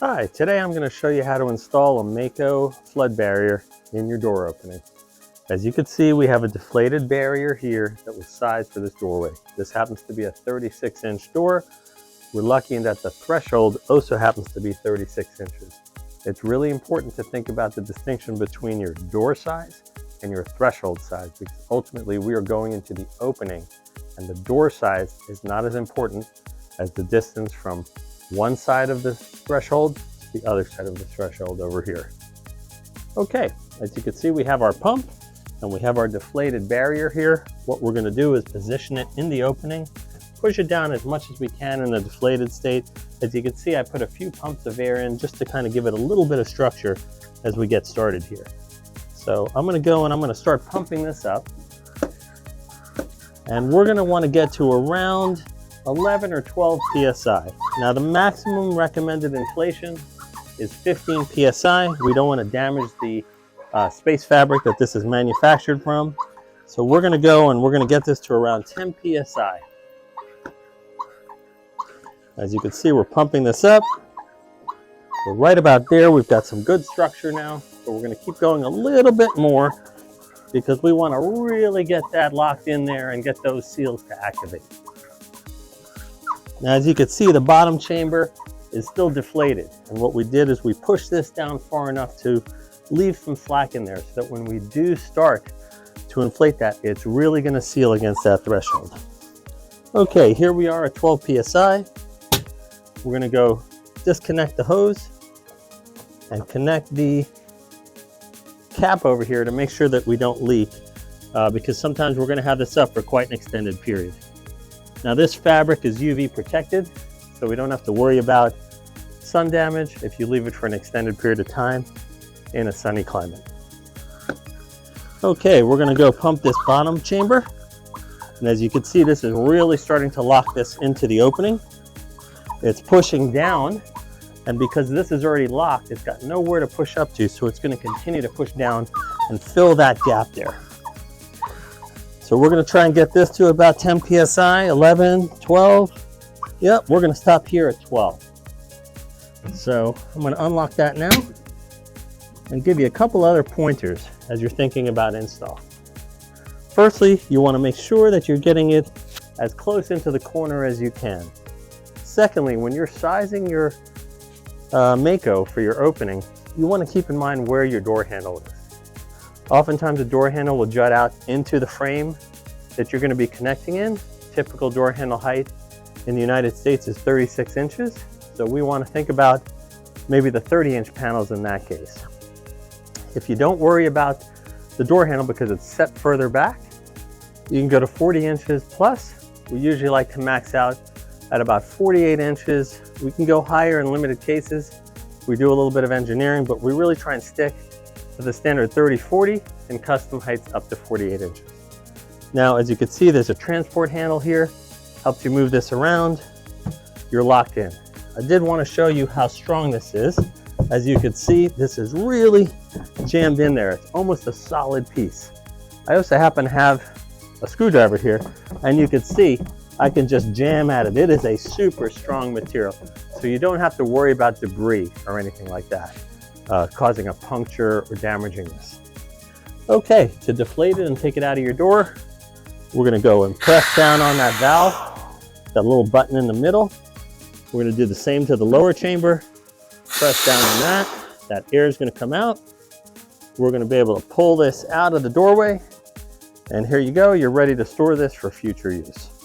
Hi, today I'm going to show you how to install a MAKO flood barrier in your door opening. As you can see, we have a deflated barrier here that was sized for this doorway. This happens to be a 36-inch door. We're lucky in that the threshold also happens to be 36 inches. It's really important to think about the distinction between your door size and your threshold size, because ultimately we are going into the opening, and the door size is not as important as the distance from one side of the threshold to the other side of the threshold over here. Okay, as you can see, we have our pump and we have our deflated barrier here. What we're going to do is position it in the opening, push it down as much as we can in the deflated state. As you can see, I put a few pumps of air in just to kind of give it a little bit of structure as we get started here. So I'm going to go and I'm going to start pumping this up, and we're going to want to get to around 11 or 12 psi. Now the maximum recommended inflation is 15 psi. We don't want to damage the space fabric that this is manufactured from. So we're going to go and we're going to get this to around 10 psi. As you can see, we're pumping this up. We're right about there. We've got some good structure now. So we're going to keep going a little bit more because we want to really get that locked in there and get those seals to activate. Now, as you can see, the bottom chamber is still deflated. And what we did is we pushed this down far enough to leave some slack in there so that when we do start to inflate that, it's really going to seal against that threshold. Okay, here we are at 12 psi. We're going to go disconnect the hose and connect the cap over here to make sure that we don't leak, because sometimes we're going to have this up for quite an extended period. Now this fabric is UV protected, so we don't have to worry about sun damage if you leave it for an extended period of time in a sunny climate. Okay, we're gonna go pump this bottom chamber. And as you can see, this is really starting to lock this into the opening. It's pushing down, and because this is already locked, it's got nowhere to push up to, so it's gonna continue to push down and fill that gap there. So we're going to try and get this to about 10 psi, 11, 12. Yep, we're going to stop here at 12. So I'm going to unlock that now and give you a couple other pointers as you're thinking about install. Firstly, you want to make sure that you're getting it as close into the corner as you can. Secondly, when you're sizing your MAKO for your opening, you want to keep in mind where your door handle is. Oftentimes the door handle will jut out into the frame that you're going to be connecting in. Typical door handle height in the United States is 36 inches. So we want to think about maybe the 30-inch panels in that case. If you don't worry about the door handle because it's set further back, you can go to 40 inches plus. We usually like to max out at about 48 inches. We can go higher in limited cases. We do a little bit of engineering, but we really try and stick to the standard 30-40 and custom heights up to 48 inches. Now, as you can see, there's a transport handle here, helps you move this around. You're locked in. I did want to show you how strong this is. As you can see, this is really jammed in there. It's almost a solid piece. I also happen to have a screwdriver here, and you can see I can just jam at it. It is a super strong material, so you don't have to worry about debris or anything like that causing a puncture or damaging this. Okay, to deflate it and take it out of your door, we're going to go and press down on that valve, that little button in the middle. We're going to do the same to the lower chamber. Press down on that. That air is going to come out. We're going to be able to pull this out of the doorway. And here you go. You're ready to store this for future use.